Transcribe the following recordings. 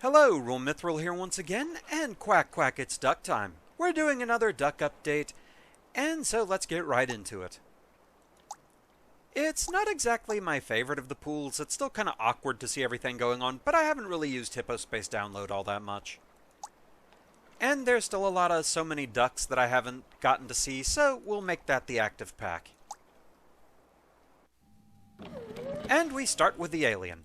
Hello, RoahmMythril here once again, and Quack Quack, it's duck time. We're doing another duck update, and so let's get right into it. It's not exactly my favorite of the pools. It's still kind of awkward to see everything going on, but I haven't really used Hypospace Download all that much. And there's still a lot of so many ducks that I haven't gotten to see, so we'll make that the active pack. And we start with the alien.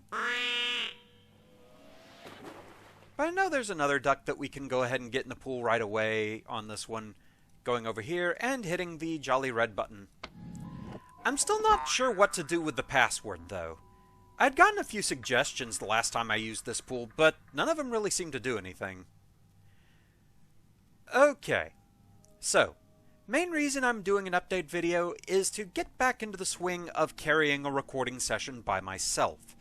But I know there's another duck that we can go ahead and get in the pool right away on this one, going over here and hitting the jolly red button. I'm still not sure what to do with the password, though. I'd gotten a few suggestions the last time I used this pool, but none of them really seemed to do anything. Okay, so, main reason I'm doing an update video is to get back into the swing of carrying a recording session by myself.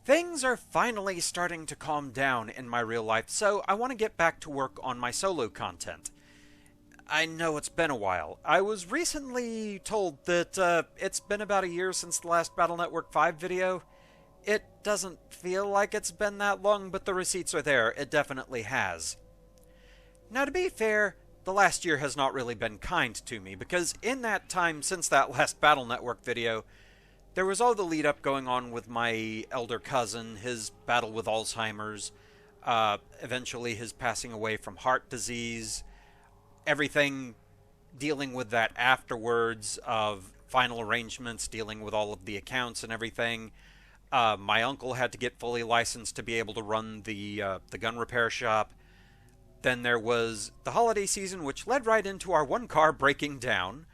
Things are finally starting to calm down in my real life, so I want to get back to work on my solo content. I know it's been a while. I was recently told that it's been about a year since the last Battle Network 5 video. It doesn't feel like it's been that long, but the receipts are there. It definitely has. Now, to be fair, the last year has not really been kind to me, because in that time since that last Battle Network video, there was all the lead-up going on with my elder cousin, his battle with Alzheimer's, eventually his passing away from heart disease, everything dealing with that afterwards of final arrangements, dealing with all of the accounts and everything. My uncle had to get fully licensed to be able to run the gun repair shop. Then there was the holiday season, which led right into our one car breaking down,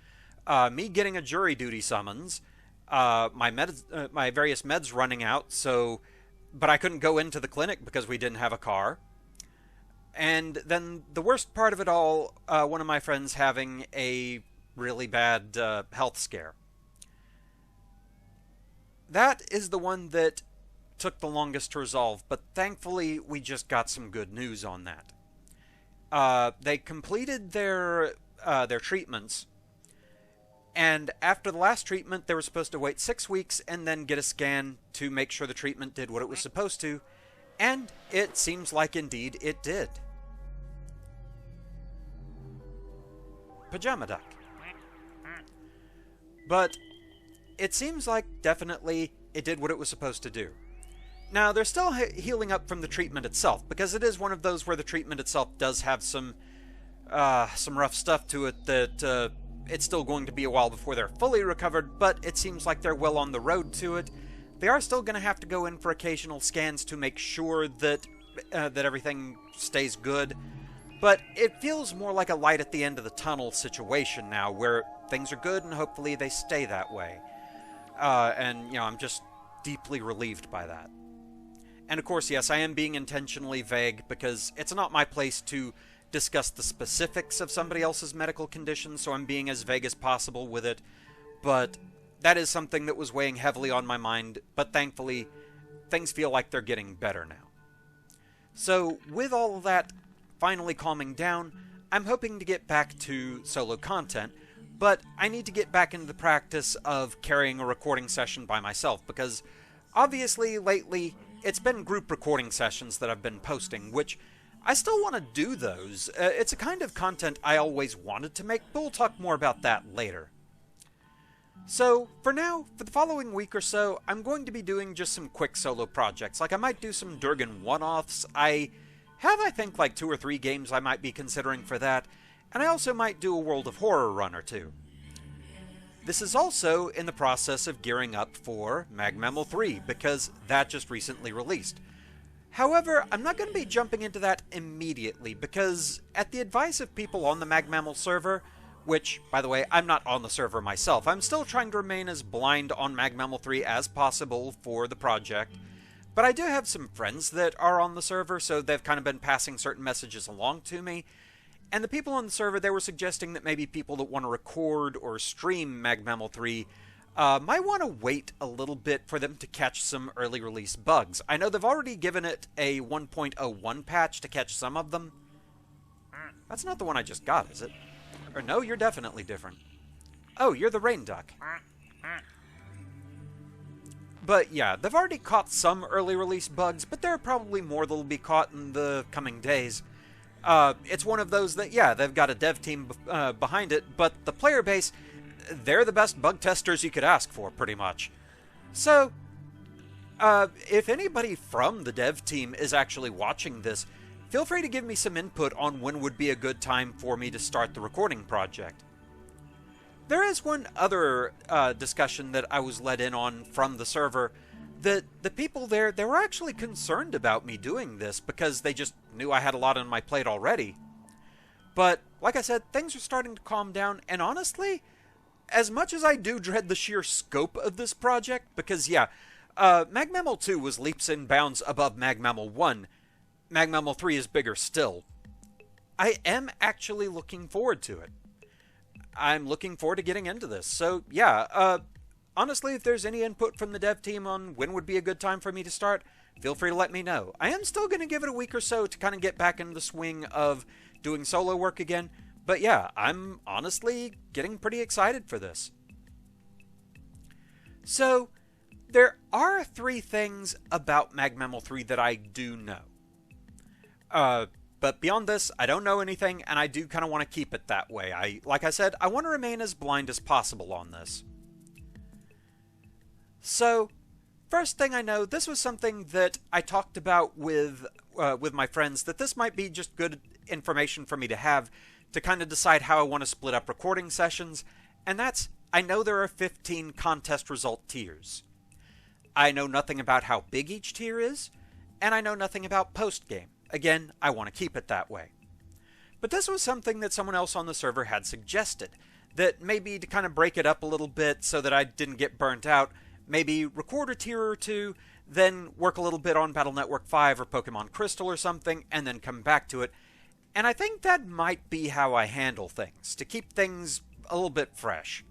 me getting a jury duty summons, my various meds running out, but I couldn't go into the clinic because we didn't have a car. And then the worst part of it all, one of my friends having a really bad health scare. That is the one that took the longest to resolve, but thankfully we just got some good news on that. They completed their treatments, and after the last treatment, they were supposed to wait 6 weeks and then get a scan to make sure the treatment did what it was supposed to, and it seems like indeed it did. Pajama Duck. But it seems like definitely it did what it was supposed to do. Now, they're still healing up from the treatment itself, because it is one of those where the treatment itself does have some rough stuff to it that it's still going to be a while before they're fully recovered, but it seems like they're well on the road to it. They are still going to have to go in for occasional scans to make sure that that everything stays good, but it feels more like a light at the end of the tunnel situation now, where things are good and hopefully they stay that way. And, I'm just deeply relieved by that. And of course, yes, I am being intentionally vague because it's not my place to discuss the specifics of somebody else's medical condition, so I'm being as vague as possible with it. But that is something that was weighing heavily on my mind, but thankfully, things feel like they're getting better now. So, with all of that finally calming down, I'm hoping to get back to solo content, but I need to get back into the practice of carrying a recording session by myself, because obviously, lately, it's been group recording sessions that I've been posting, which I still want to do those. It's a kind of content I always wanted to make, but we'll talk more about that later. So, for now, for the following week or so, I'm going to be doing just some quick solo projects. Like, I might do some Durgan one-offs. I think, like 2 or 3 games I might be considering for that, and I also might do a World of Horror run or two. This is also in the process of gearing up for MagMML 3, because that just recently released. However, I'm not going to be jumping into that immediately, because at the advice of people on the MagMML server, which, by the way, I'm not on the server myself, I'm still trying to remain as blind on MagMML 3 as possible for the project, but I do have some friends that are on the server, so they've kind of been passing certain messages along to me. And the people on the server, they were suggesting that maybe people that want to record or stream MagMML 3 might want to wait a little bit for them to catch some early release bugs. I know they've already given it a 1.01 patch to catch some of them. That's not the one I just got, is it? Or no, you're definitely different. Oh, you're the rain duck. But yeah, they've already caught some early release bugs, but there are probably more that'll be caught in the coming days. It's one of those that, yeah, they've got a dev team behind it, but the player base, they're the best bug testers you could ask for, pretty much. So, if anybody from the dev team is actually watching this, feel free to give me some input on when would be a good time for me to start the recording project. There is one other discussion that I was let in on from the server, that the people there, they were actually concerned about me doing this because they just knew I had a lot on my plate already. But, like I said, things are starting to calm down, and honestly, as much as I do dread the sheer scope of this project, because yeah, MagMML 2 was leaps and bounds above MagMML 1, MagMML 3 is bigger still, I am actually looking forward to it. I'm looking forward to getting into this, so yeah, honestly, if there's any input from the dev team on when would be a good time for me to start, feel free to let me know. I am still going to give it a week or so to kind of get back into the swing of doing solo work again, but yeah, I'm honestly getting pretty excited for this. So, there are 3 things about MagMML 3 that I do know. But beyond this, I don't know anything, and I do kind of want to keep it that way. Like I said, I want to remain as blind as possible on this. So, first thing I know, this was something that I talked about with my friends, that this might be just good information for me to have to kind of decide how I want to split up recording sessions, and that's, I know there are 15 contest result tiers. I know nothing about how big each tier is, and I know nothing about post-game. Again, I want to keep it that way. But this was something that someone else on the server had suggested, that maybe to kind of break it up a little bit so that I didn't get burnt out, maybe record a tier or 2, then work a little bit on Battle Network 5 or Pokemon Crystal or something, and then come back to it. And I think that might be how I handle things, to keep things a little bit fresh.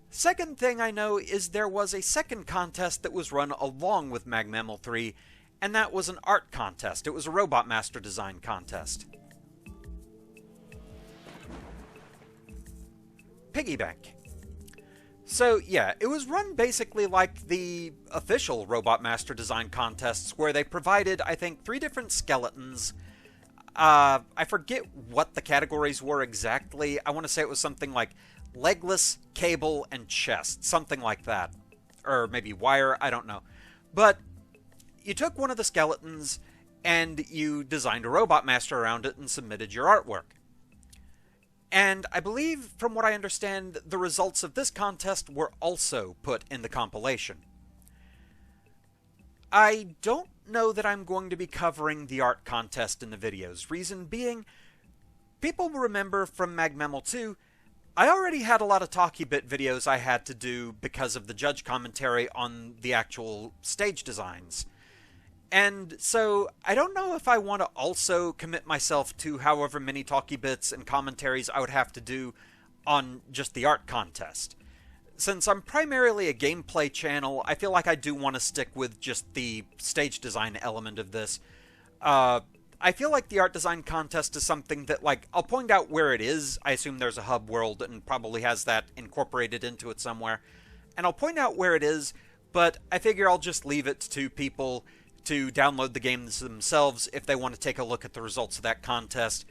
Second thing I know is there was a second contest that was run along with MagMML 3, and that was an art contest. It was a Robot Master Design contest. Piggy Bank. So yeah, it was run basically like the official Robot Master Design contests, where they provided, I think, 3 different skeletons. I forget what the categories were exactly. I want to say it was something like legless, cable, and chest. Something like that. Or maybe wire, I don't know. But you took one of the skeletons, and you designed a Robot Master around it and submitted your artwork. And I believe, from what I understand, the results of this contest were also put in the compilation. I don't know that I'm going to be covering the art contest in the videos. Reason being, people will remember from MagMML 2, I already had a lot of Talky bit videos I had to do because of the judge commentary on the actual stage designs. And so, I don't know if I want to also commit myself to however many Talky bits and commentaries I would have to do on just the art contest. Since I'm primarily a gameplay channel, I feel like I do want to stick with just the stage design element of this. I feel like the art design contest is something that, like, I'll point out where it is. I assume there's a hub world and probably has that incorporated into it somewhere. And I'll point out where it is, but I figure I'll just leave it to people to download the games themselves if they want to take a look at the results of that contest.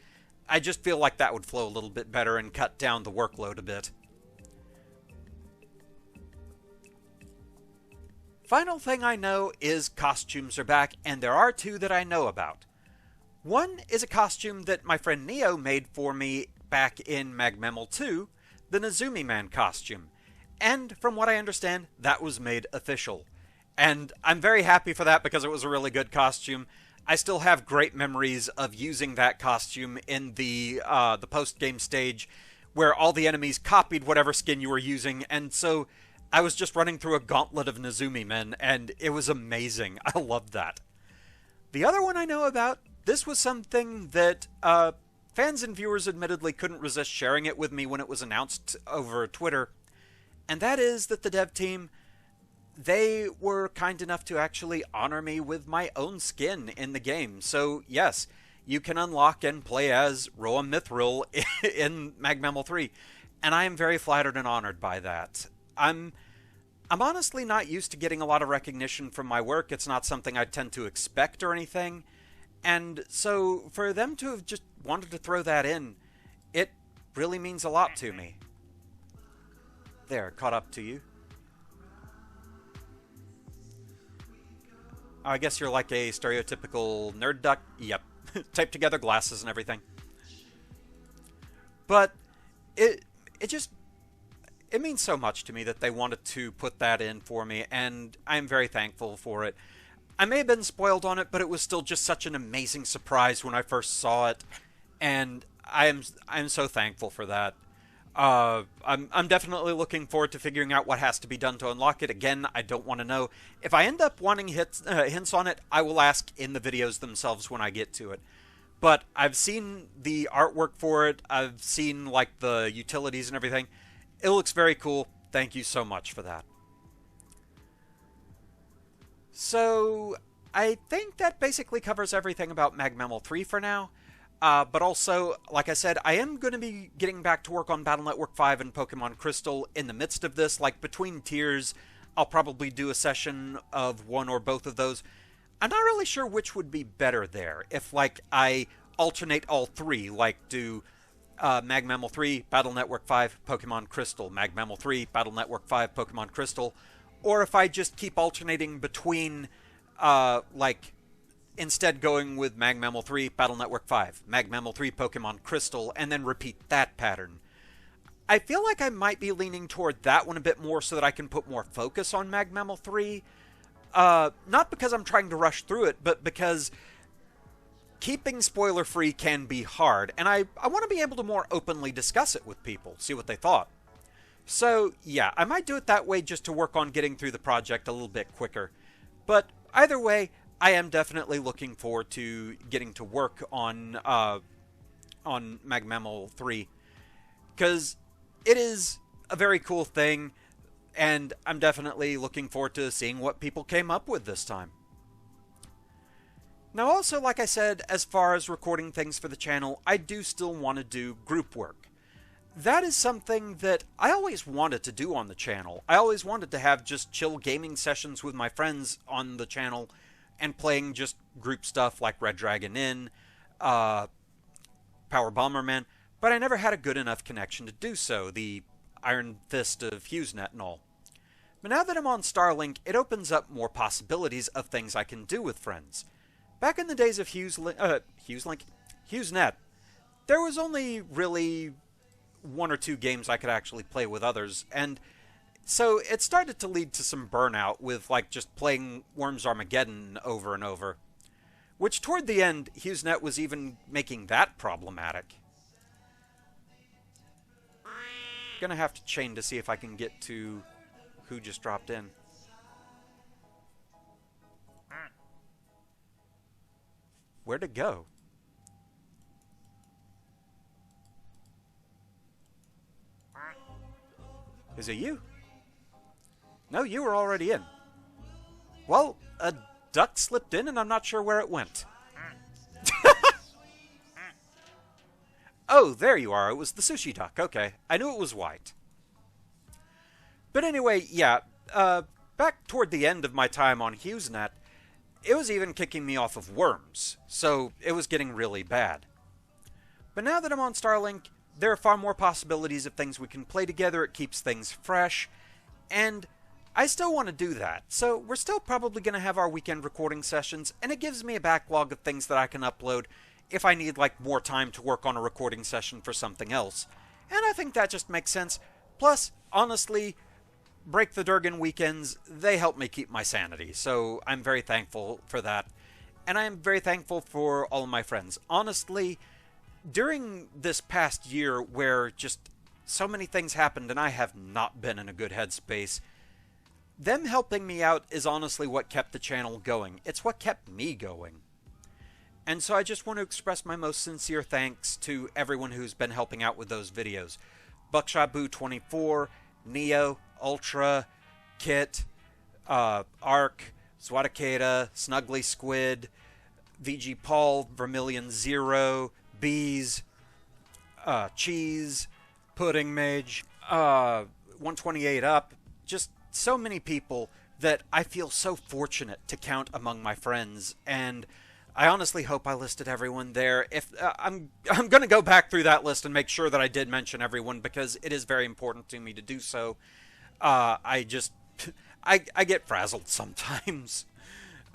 I just feel like that would flow a little bit better and cut down the workload a bit. Final thing I know is costumes are back, and there are 2 that I know about. One is a costume that my friend Neo made for me back in MagMML 2, the Nezumiman costume. And from what I understand, that was made official. And I'm very happy for that because it was a really good costume. I still have great memories of using that costume in the post-game stage, where all the enemies copied whatever skin you were using, and so I was just running through a gauntlet of Nezumiman, and it was amazing. I loved that. The other one I know about, this was something that fans and viewers admittedly couldn't resist sharing it with me when it was announced over Twitter, and that is that the dev team, they were kind enough to actually honor me with my own skin in the game. So, yes, you can unlock and play as RoahmMythril in MagMML 3, and I am very flattered and honored by that. I'm I'm honestly not used to getting a lot of recognition from my work. It's not something I tend to expect or anything. And so for them to have just wanted to throw that in, it really means a lot to me. There, caught up to you. I guess you're like a stereotypical nerd duck. Yep. Taped together glasses and everything. But it just it means so much to me that they wanted to put that in for me, and I'm very thankful for it. I may have been spoiled on it, but it was still just such an amazing surprise when I first saw it, and I'm so thankful for that. I'm definitely looking forward to figuring out what has to be done to unlock it. Again, I don't want to know. If I end up wanting hints on it, I will ask in the videos themselves when I get to it. But I've seen the artwork for it. I've seen like the utilities and everything. It looks very cool. Thank you so much for that. So I think that basically covers everything about MagMML 3 for now. But also, like I said, I am going to be getting back to work on Battle Network 5 and Pokemon Crystal in the midst of this. Like, between tiers, I'll probably do a session of one or both of those. I'm not really sure which would be better there. If, like, I alternate all three, like, do MagMML 3, Battle Network 5, Pokemon Crystal, MagMML 3, Battle Network 5, Pokemon Crystal, or if I just keep alternating between, like, instead going with MagMML 3, Battle Network 5, MagMML 3, Pokemon Crystal, and then repeat that pattern. I feel like I might be leaning toward that one a bit more so that I can put more focus on MagMML 3. Not because I'm trying to rush through it, but because keeping spoiler-free can be hard, and I want to be able to more openly discuss it with people, see what they thought. So, yeah, I might do it that way just to work on getting through the project a little bit quicker. But either way, I am definitely looking forward to getting to work on MagMML 3, because it is a very cool thing, and I'm definitely looking forward to seeing what people came up with this time. Now also, like I said, as far as recording things for the channel, I do still want to do group work. That is something that I always wanted to do on the channel. I always wanted to have just chill gaming sessions with my friends on the channel, and playing just group stuff like Red Dragon Inn, Power Bomberman, but I never had a good enough connection to do so, the Iron Fist of HughesNet and all. But now that I'm on Starlink, it opens up more possibilities of things I can do with friends. Back in the days of HughesNet, there was only really one or two games I could actually play with others, and so it started to lead to some burnout with, like, just playing Worms Armageddon over and over. Which, toward the end, HughesNet was even making that problematic. Gonna have to chain to see if I can get to who just dropped in. Where'd it go? Is it you? No, you were already in. Well, a duck slipped in and I'm not sure where it went. Oh, there you are. It was the sushi duck. Okay. I knew it was white. But anyway, yeah. Back toward the end of my time on HughesNet, it was even kicking me off of Worms. So it was getting really bad. But now that I'm on Starlink, there are far more possibilities of things we can play together. It keeps things fresh. And I still want to do that, so we're still probably going to have our weekend recording sessions, and it gives me a backlog of things that I can upload if I need, like, more time to work on a recording session for something else. And I think that just makes sense. Plus, honestly, Break the Durgan weekends, they help me keep my sanity, so I'm very thankful for that. And I am very thankful for all of my friends. Honestly, during this past year where just so many things happened and I have not been in a good headspace, them helping me out is honestly what kept the channel going. It's what kept me going. And so I just want to express my most sincere thanks to everyone who's been helping out with those videos. BuckshotBoo24, Neo, Ultra, Kit, Ark, Swatakata, Snuggly Squid, VG Paul, Vermilion Zero, Bees, Cheese, Pudding Mage, 128 Up, just so many people that I feel so fortunate to count among my friends, and I honestly hope I listed everyone there. If I'm going to go back through that list and make sure that I did mention everyone, because it is very important to me to do so. I just I get frazzled sometimes.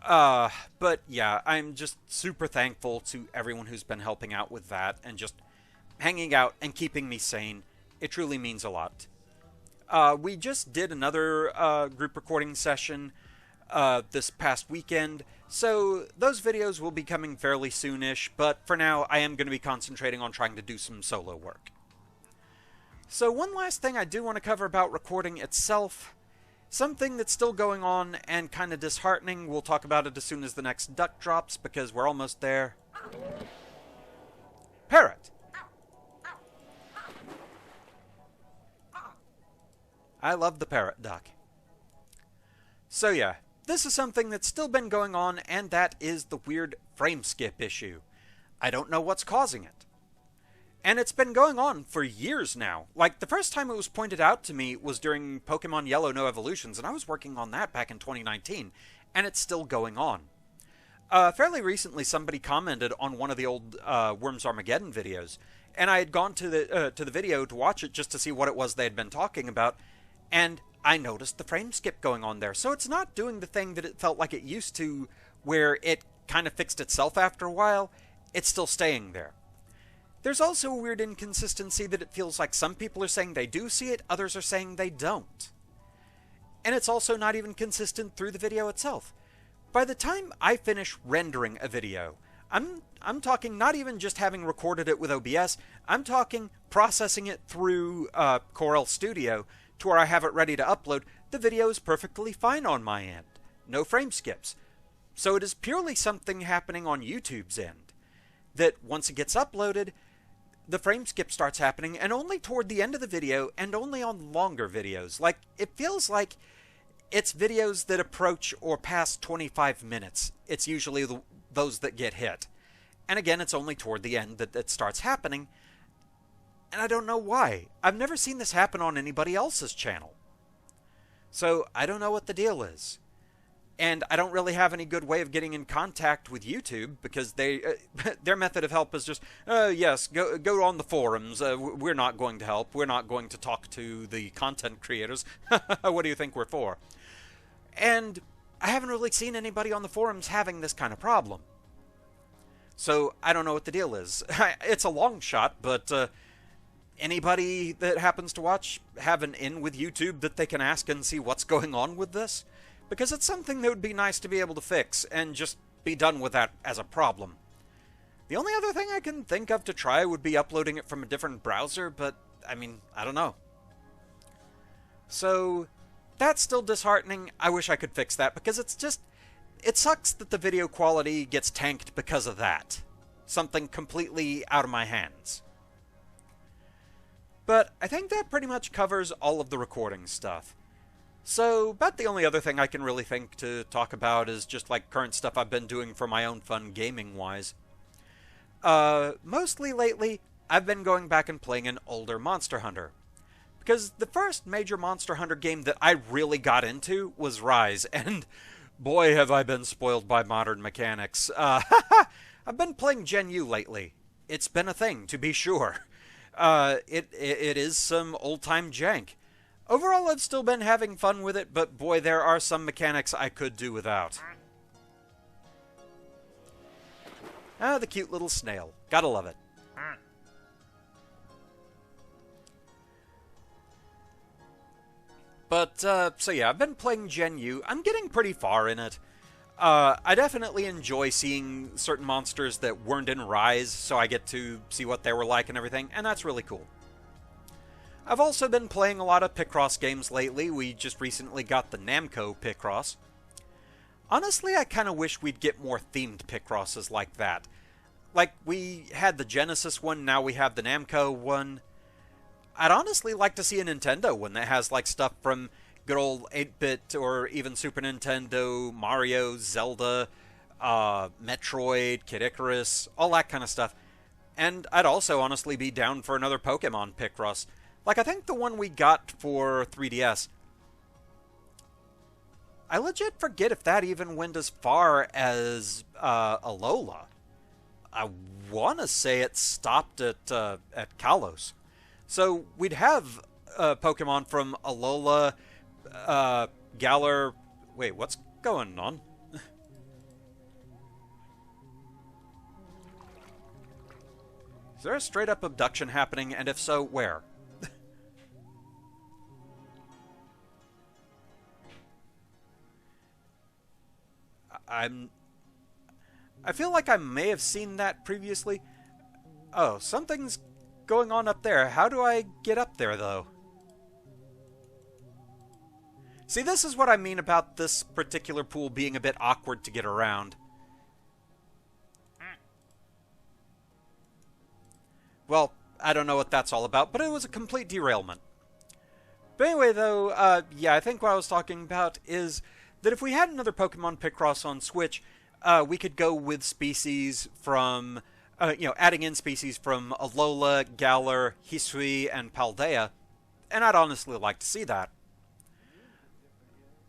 But yeah, I'm just super thankful to everyone who's been helping out with that and just hanging out and keeping me sane. It truly means a lot. We just did another group recording session this past weekend, so those videos will be coming fairly soonish, but for now I am going to be concentrating on trying to do some solo work. So one last thing I do want to cover about recording itself, something that's still going on and kind of disheartening. We'll talk about it as soon as the next duck drops, because we're almost there. Parrot! I love the parrot duck. So yeah, this is something that's still been going on, and that is the weird frame skip issue. I don't know what's causing it. And it's been going on for years now. Like, the first time it was pointed out to me was during Pokemon Yellow No Evolutions, and I was working on that back in 2019, and it's still going on. Fairly recently, somebody commented on one of the old Worms Armageddon videos, and I had gone to the video to watch it just to see what it was they had been talking about, and I noticed the frame skip going on there. So it's not doing the thing that it felt like it used to, where it kind of fixed itself after a while. It's still staying there. There's also a weird inconsistency that it feels like some people are saying they do see it, others are saying they don't. And it's also not even consistent through the video itself. By the time I finish rendering a video, I'm talking not even just having recorded it with OBS, I'm talking processing it through Corel Studio to where I have it ready to upload. The video is perfectly fine on my end. No frame skips. So it is purely something happening on YouTube's end, that once it gets uploaded, the frame skip starts happening, and only toward the end of the video, and only on longer videos. Like, it feels like it's videos that approach or pass 25 minutes. It's usually those that get hit. And again, it's only toward the end that it starts happening, and I don't know why. I've never seen this happen on anybody else's channel. So, I don't know what the deal is. And I don't really have any good way of getting in contact with YouTube, because their method of help is just, yes, go on the forums. We're not going to help. We're not going to talk to the content creators. What do you think we're for? And I haven't really seen anybody on the forums having this kind of problem. So I don't know what the deal is. It's a long shot, but anybody that happens to watch have an in with YouTube that they can ask and see what's going on with this? Because it's something that would be nice to be able to fix and just be done with that as a problem. The only other thing I can think of to try would be uploading it from a different browser, but, I mean, I don't know. So, that's still disheartening. I wish I could fix that, because it's just, it sucks that the video quality gets tanked because of that. Something completely out of my hands. But I think that pretty much covers all of the recording stuff. So, about the only other thing I can really think to talk about is just like current stuff I've been doing for my own fun gaming-wise. Mostly lately, I've been going back and playing an older Monster Hunter. Because the first major Monster Hunter game that I really got into was Rise, and boy have I been spoiled by modern mechanics. I've been playing Gen U lately. It's been a thing, to be sure. It is some old-time jank. Overall, I've still been having fun with it, but boy, there are some mechanics I could do without. Ah, the cute little snail. Gotta love it. But, so yeah, I've been playing Gen U. I'm getting pretty far in it. I definitely enjoy seeing certain monsters that weren't in Rise, so I get to see what they were like and everything, and that's really cool. I've also been playing a lot of Picross games lately. We just recently got the Namco Picross. Honestly, I kind of wish we'd get more themed Picrosses like that. Like, we had the Genesis one, now we have the Namco one. I'd honestly like to see a Nintendo one that has, like, stuff from good old 8-bit or even Super Nintendo, Mario, Zelda, Metroid, Kid Icarus, all that kind of stuff. And I'd also honestly be down for another Pokemon Picross. Like, I think the one we got for 3DS, I legit forget if that even went as far as Alola. I want to say it stopped at Kalos. So we'd have Pokemon from Alola, Galar... Wait, what's going on? Is there a straight-up abduction happening, and if so, where? I feel like I may have seen that previously. Oh, something's going on up there. How do I get up there, though? See, this is what I mean about this particular pool being a bit awkward to get around. Well, I don't know what that's all about, but it was a complete derailment. But anyway, though, yeah, I think what I was talking about is that if we had another Pokemon Picross on Switch, we could go with species from, adding in species from Alola, Galar, Hisui, and Paldea, and I'd honestly like to see that.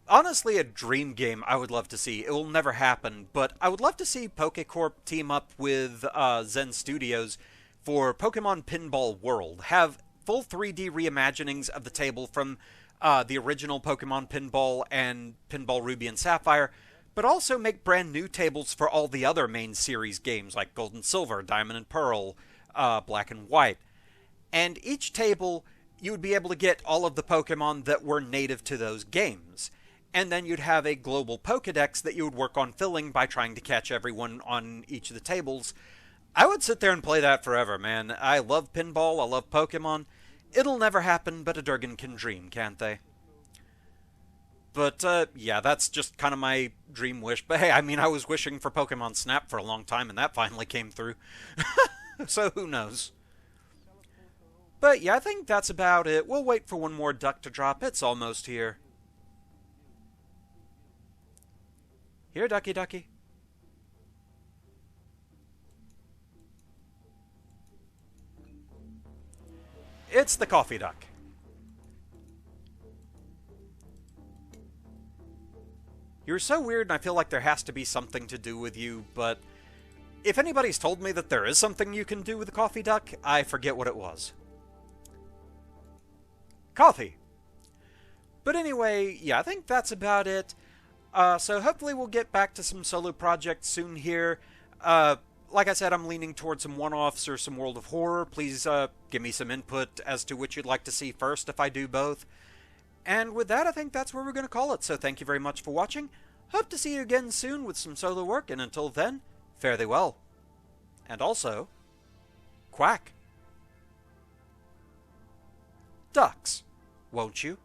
Honestly, a dream game I would love to see. It will never happen, but I would love to see PokeCorp team up with Zen Studios for Pokemon Pinball World. Have full 3D reimaginings of the table from the original Pokemon Pinball and Pinball Ruby and Sapphire, but also make brand new tables for all the other main series games like Gold and Silver, Diamond and Pearl, Black and White. And each table, you would be able to get all of the Pokemon that were native to those games. And then you'd have a global Pokedex that you would work on filling by trying to catch everyone on each of the tables. I would sit there and play that forever, man. I love pinball, I love Pokemon. It'll never happen, but a Durgan can dream, can't they? But, yeah, that's just kind of my dream wish. But hey, I mean, I was wishing for Pokemon Snap for a long time, and that finally came through. So who knows? But yeah, I think that's about it. We'll wait for one more duck to drop. It's almost here. Here, Ducky Ducky. It's the coffee duck. You're so weird and I feel like there has to be something to do with you, but if anybody's told me that there is something you can do with the coffee duck, I forget what it was. Coffee! But anyway, yeah, I think that's about it. So hopefully we'll get back to some solo projects soon here. Like I said, I'm leaning towards some one-offs or some World of Horror. Please give me some input as to which you'd like to see first if I do both. And with that, I think that's where we're going to call it. So thank you very much for watching. Hope to see you again soon with some solo work. And until then, fare thee well. And also, quack. Ducks, won't you?